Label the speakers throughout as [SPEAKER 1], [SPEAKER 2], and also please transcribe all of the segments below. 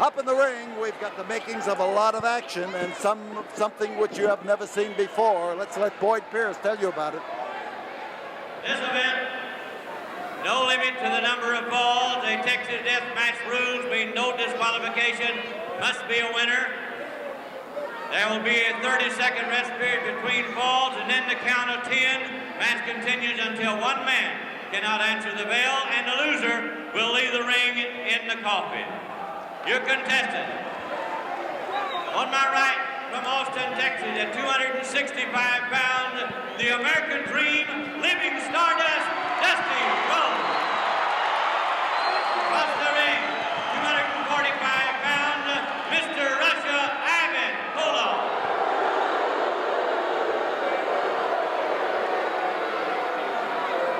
[SPEAKER 1] Up in the ring, we've got the makings of a lot of action and something which you have never seen before. Let's let Boyd Pierce tell you about it.
[SPEAKER 2] This event, no limit to the number of falls. A Texas death match rules mean no disqualification, must be a winner. There will be a 30-second rest period between falls, and then the count of 10. Match continues until one man cannot answer the bell, and the loser will leave the ring in the coffin. Your contestant, on my right, from Austin, Texas, at 265 pounds, the American Dream, Living Stardust, Dusty Rhodes. Across the ring, 245 pounds, Mr. Russia, Ivan Koloff.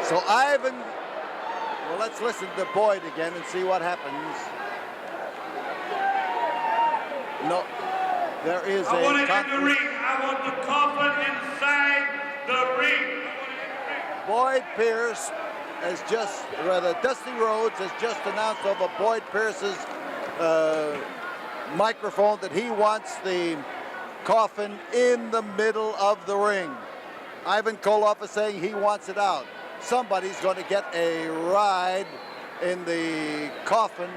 [SPEAKER 1] So Ivan, well, let's listen to Boyd again and see what happens. No, there is
[SPEAKER 3] I want it
[SPEAKER 1] a...
[SPEAKER 3] in the ring. I want the coffin inside the ring.
[SPEAKER 1] Boyd Pierce has just, rather Dusty Rhodes has just announced over Boyd Pierce's microphone that he wants the coffin in the middle of the ring. Ivan Koloff is saying he wants it out. Somebody's going to get a ride in the coffin,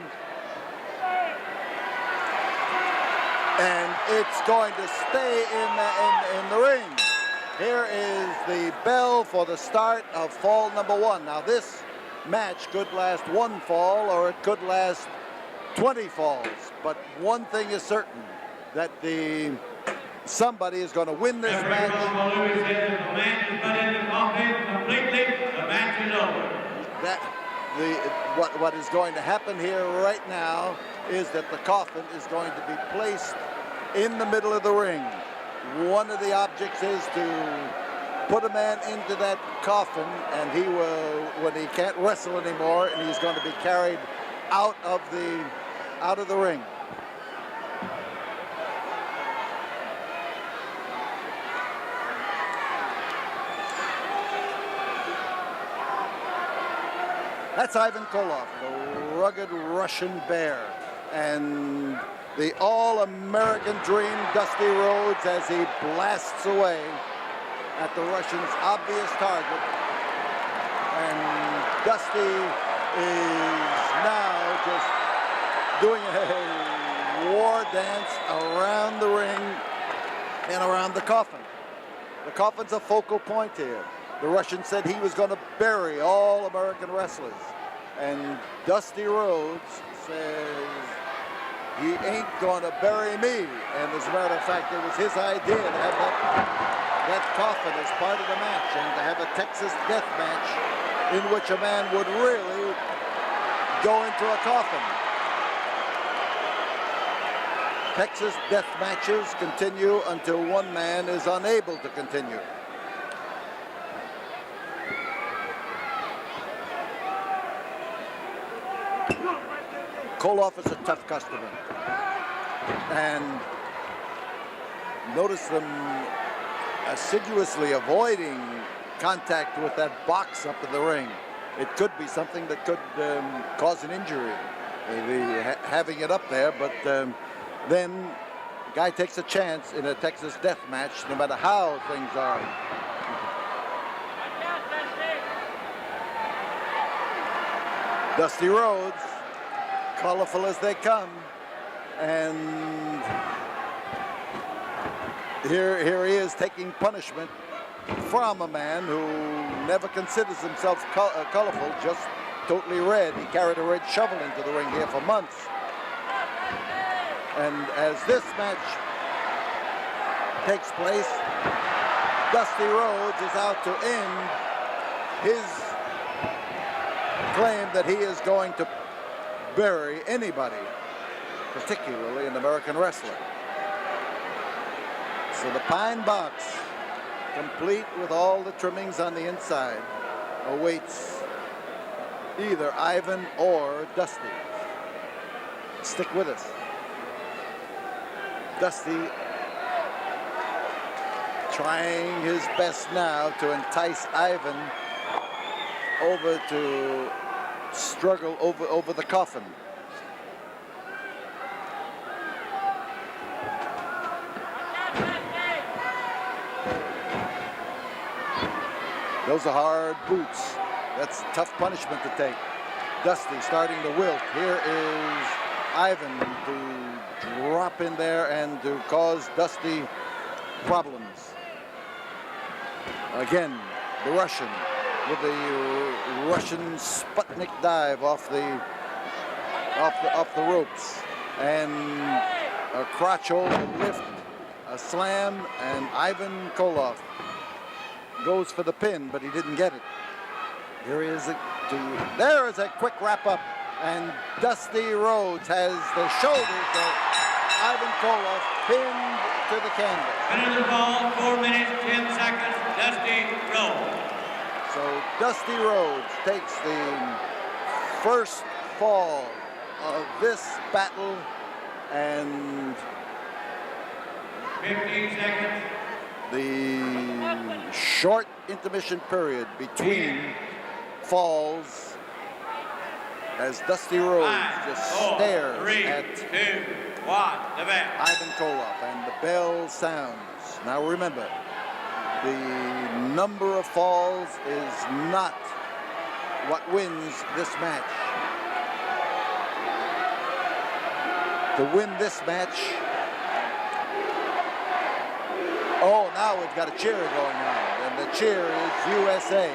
[SPEAKER 1] and it's going to stay in the ring. Here is the bell for the start of fall number 1. Now this match could last 1 fall or it could last 20 falls, but one thing is certain, that somebody is going to win this match. What is going to happen here right now is that the coffin is going to be placed in the middle of the ring. One of the objects is to put a man into that coffin, and he will, when he can't wrestle anymore, and he's going to be carried out of the ring. That's Ivan Koloff, the rugged Russian bear, and the all-American Dream, Dusty Rhodes, as he blasts away at the Russian's obvious target. And Dusty is now just doing a war dance around the ring and around the coffin. The coffin's a focal point here. The Russian said he was going to bury all American wrestlers. And Dusty Rhodes says, he ain't going to bury me. And as a matter of fact, it was his idea to have that coffin as part of the match, and to have a Texas death match in which a man would really go into a coffin. Texas death matches continue until one man is unable to continue. Koloff is a tough customer, and notice them assiduously avoiding contact with that box up in the ring. It could be something that could cause an injury, having it up there, but then the guy takes a chance in a Texas death match, no matter how things are. Dusty Rhodes, colorful as they come, and here he is taking punishment from a man who never considers himself colorful, just totally red. He carried a red shovel into the ring here for months. And as this match takes place, Dusty Rhodes is out to end his claim that he is going to bury anybody, particularly an American wrestler. So the pine box, complete with all the trimmings on the inside, awaits either Ivan or Dusty. Stick with us. Dusty trying his best now to entice Ivan over to struggle over the coffin. Those are hard boots. That's tough punishment to take. Dusty starting to wilt. Here is Ivan to drop in there and to cause Dusty problems. Again, the Russian with the Russian Sputnik dive off the ropes, and a crotch hold lift, a slam, and Ivan Koloff goes for the pin, but he didn't get it. There is a quick wrap up, and Dusty Rhodes has the shoulders of Ivan Koloff pinned to the canvas.
[SPEAKER 2] Winner of the ball, 4 minutes, 10 seconds, Dusty Rhodes.
[SPEAKER 1] So Dusty Rhodes takes the first fall of this battle, and
[SPEAKER 2] 15 seconds.
[SPEAKER 1] the short intermission period between falls as Dusty Rhodes
[SPEAKER 2] 5,
[SPEAKER 1] just
[SPEAKER 2] 4,
[SPEAKER 1] stares
[SPEAKER 2] 3,
[SPEAKER 1] at
[SPEAKER 2] 2, 1, the bell.
[SPEAKER 1] Ivan Koloff, and the bell sounds. Now remember, the number of falls is not what wins this match. To win this match, oh, now we've got a cheer going on, and the cheer is USA.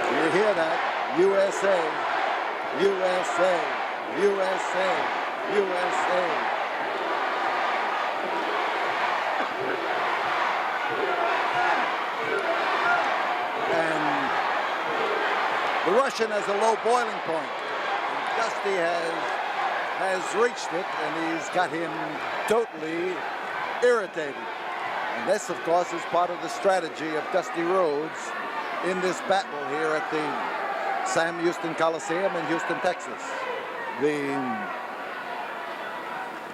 [SPEAKER 1] You hear that? USA, USA, USA, USA. And the Russian has a low boiling point. Dusty has reached it, and he's got him totally irritated. And this, of course, is part of the strategy of Dusty Rhodes in this battle here at the Sam Houston Coliseum in Houston, Texas.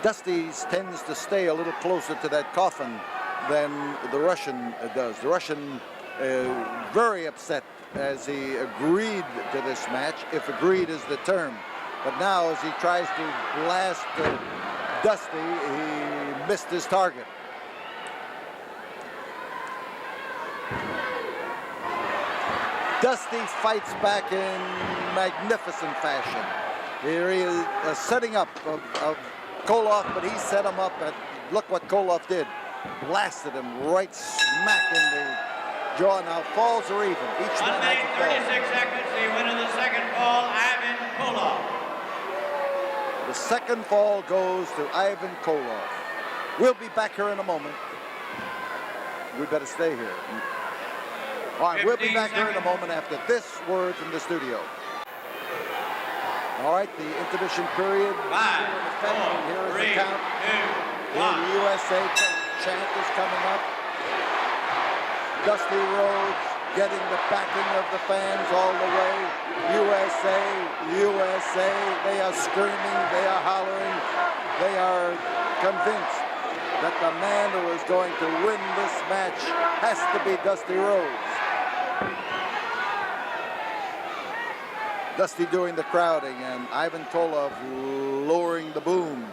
[SPEAKER 1] Dusty tends to stay a little closer to that coffin than the Russian does. The Russian very upset as he agreed to this match, if agreed is the term. But now, as he tries to blast Dusty, he missed his target. Dusty fights back in magnificent fashion. Here he is setting up of Koloff, but he set him up, and look what Koloff did. Blasted him right smack in the jaw. Now falls are even. Each
[SPEAKER 2] 1
[SPEAKER 1] one
[SPEAKER 2] minute,
[SPEAKER 1] has a
[SPEAKER 2] 36 seconds. The winner of the second fall, Ivan Koloff.
[SPEAKER 1] The second fall goes to Ivan Koloff. We'll be back here in a moment. We better stay here. All right, we'll be back here in a moment after this word from the studio. All right, the intermission period.
[SPEAKER 2] 5, 4,
[SPEAKER 1] Here is
[SPEAKER 2] 3,
[SPEAKER 1] the count.
[SPEAKER 2] 2, 1.
[SPEAKER 1] The USA chant is coming up. Dusty Rhodes getting the backing of the fans all the way. USA, USA. They are screaming, they are hollering. They are convinced that the man who is going to win this match has to be Dusty Rhodes. Dusty doing the crowding, and Ivan Koloff lowering the boom,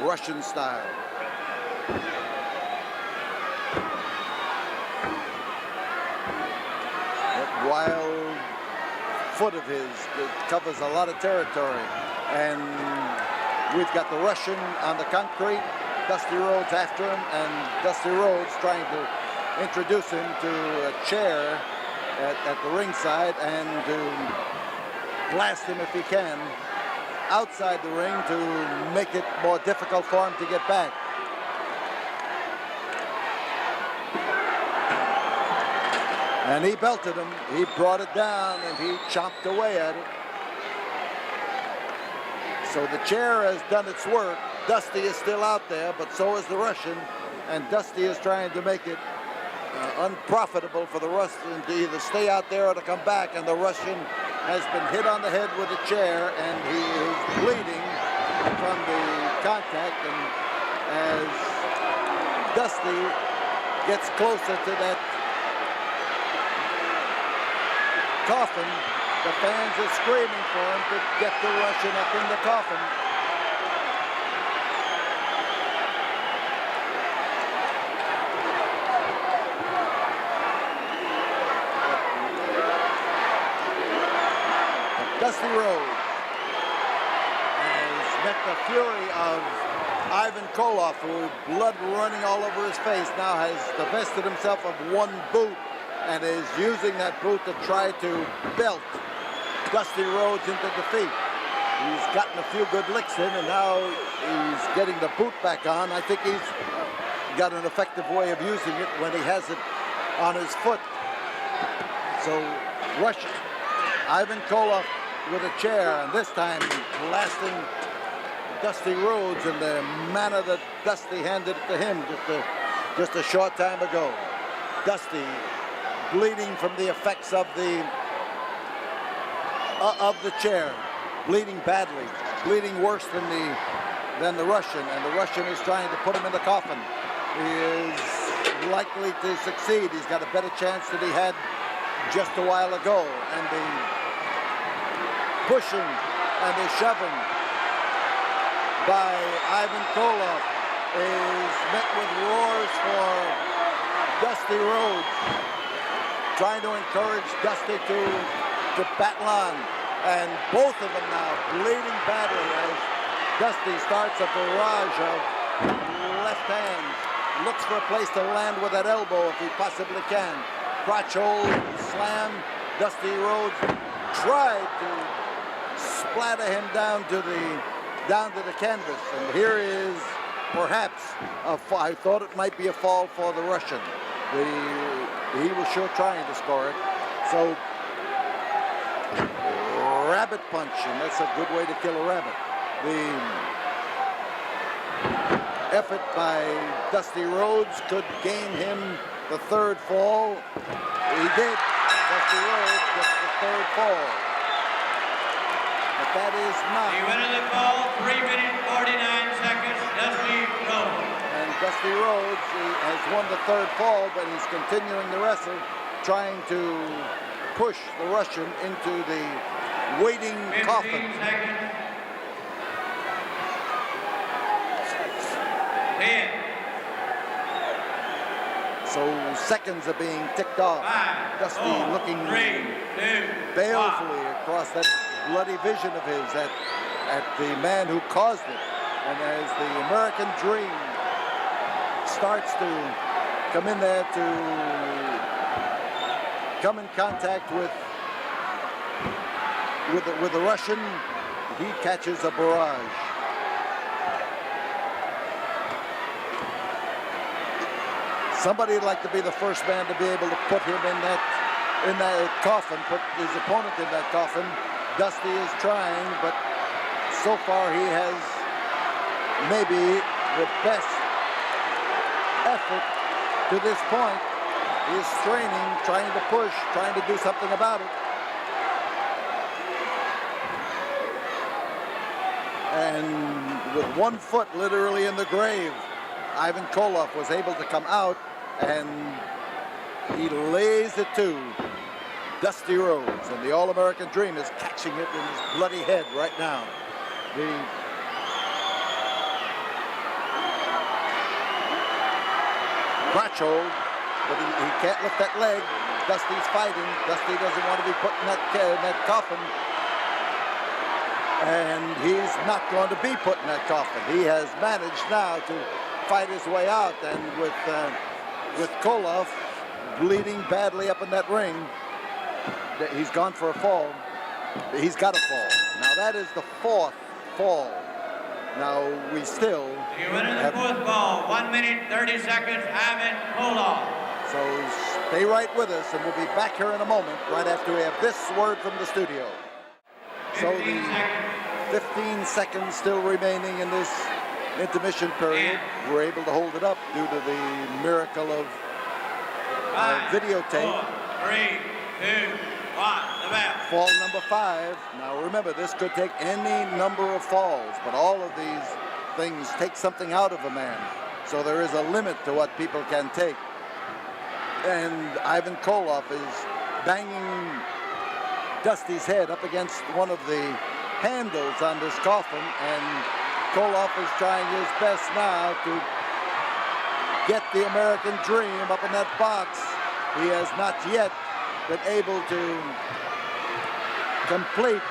[SPEAKER 1] Russian style. That wild foot of his covers a lot of territory. And we've got the Russian on the concrete, Dusty Rhodes after him, and Dusty Rhodes trying to introduce him to a chair at the ringside and to blast him if he can outside the ring to make it more difficult for him to get back. And he belted him, he brought it down, and he chomped away at it. So the chair has done its work. Dusty is still out there, but so is the Russian, and Dusty is trying to make it unprofitable for the Russian to either stay out there or to come back, and the Russian has been hit on the head with a chair, and he is bleeding from the contact. And as Dusty gets closer to that coffin, the fans are screaming for him to get the Russian up in the coffin. Dusty Rhodes has met the fury of Ivan Koloff, who, blood running all over his face, now has divested himself of one boot and is using that boot to try to belt Dusty Rhodes into defeat. He's gotten a few good licks in, and now he's getting the boot back on. I think he's got an effective way of using it when he has it on his foot. So Ivan Koloff with a chair, and this time blasting Dusty Rhodes in the manner that Dusty handed it to him just a short time ago. Dusty bleeding from the effects of the chair, bleeding badly, bleeding worse than the Russian, and the Russian is trying to put him in the coffin. He is likely to succeed. He's got a better chance than he had just a while ago, and the pushing and the shoving by Ivan Koloff is met with roars for Dusty Rhodes, trying to encourage Dusty to battle on, and both of them now bleeding badly as Dusty starts a barrage of left hands, looks for a place to land with that elbow if he possibly can. Crotch hold, slam. Dusty Rhodes tried to splatter him down to the canvas, and here is perhaps I thought it might be a fall for the Russian. He was sure trying to score it. So rabbit punch, and that's a good way to kill a rabbit. The effort by Dusty Rhodes could gain him the third fall. He did. Dusty Rhodes gets the third fall. But that is not.
[SPEAKER 2] The winner of the fall, 3 minutes 49 seconds, Dusty Rhodes.
[SPEAKER 1] And Dusty Rhodes has won the third fall, but he's continuing to wrestle, trying to push the Russian into the waiting
[SPEAKER 2] 15
[SPEAKER 1] coffin.
[SPEAKER 2] seconds. 10.
[SPEAKER 1] So seconds are being ticked off.
[SPEAKER 2] 5,
[SPEAKER 1] Dusty
[SPEAKER 2] 4,
[SPEAKER 1] looking
[SPEAKER 2] 3, 2,
[SPEAKER 1] balefully across that bloody vision of his at the man who caused it. And as the American dream starts to come in there to come in contact with the Russian, he catches a barrage. Somebody'd like to be the first man to be able to put him in that coffin, put his opponent in that coffin. Dusty is trying, but so far he has maybe the best effort to this point. He is straining, trying to push, trying to do something about it. And with one foot literally in the grave, Ivan Koloff was able to come out, and he lays it to Dusty Rhodes, and the All-American Dream is catching it in his bloody head right now. The crotch hold, but he can't lift that leg. Dusty's fighting. Dusty doesn't want to be put in that coffin, and he's not going to be put in that coffin. He has managed now to fight his way out, and with Koloff bleeding badly up in that ring, he's gone for a fall. He's got a fall. Now that is the fourth fall. Now we still
[SPEAKER 2] The winner of the fourth fall, 1 minute 30 seconds, Ivan Koloff.
[SPEAKER 1] So stay right with us, and we'll be back here in a moment, right after we have this word from the studio. So
[SPEAKER 2] 15
[SPEAKER 1] the
[SPEAKER 2] seconds.
[SPEAKER 1] 15 seconds still remaining in this intermission period. We're able to hold it up due to the miracle of
[SPEAKER 2] 5,
[SPEAKER 1] videotape.
[SPEAKER 2] 4, 3, 2, 1, the bell.
[SPEAKER 1] Fall number 5. Now remember, this could take any number of falls, but all of these things take something out of a man. So there is a limit to what people can take. And Ivan Koloff is banging Dusty's head up against one of the handles on this coffin, and Koloff is trying his best now to get the American Dream up in that box. He has not yet been able to complete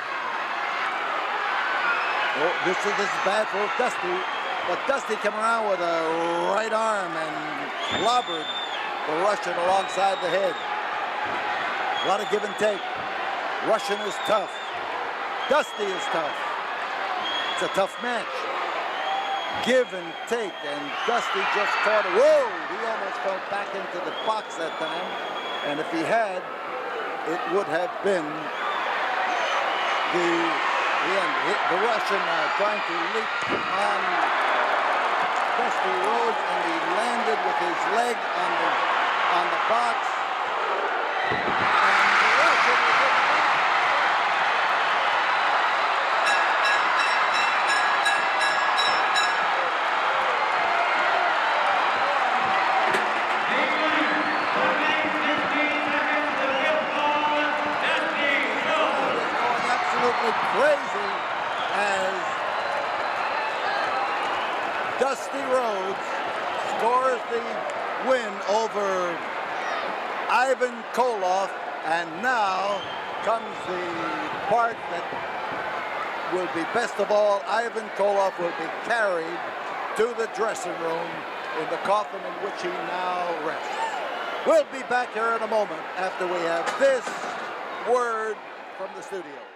[SPEAKER 1] Oh, this is bad for Dusty, but Dusty came around with a right arm and clobbered the Russian alongside the head. A lot of give and take. Russian is tough. Dusty is tough. It's a tough match. Give and take, and Dusty just caught it. Whoa! He almost fell back into the box that time, and if he had, it would have been the end. The Russian trying to leap on Dusty Rhodes, and he landed with his leg on the box. And the Russian was in the box. Crazy as Dusty Rhodes scores the win over Ivan Koloff, and now comes the part that will be best of all. Ivan Koloff will be carried to the dressing room in the coffin in which he now rests. We'll be back here in a moment after we have this word from the studio.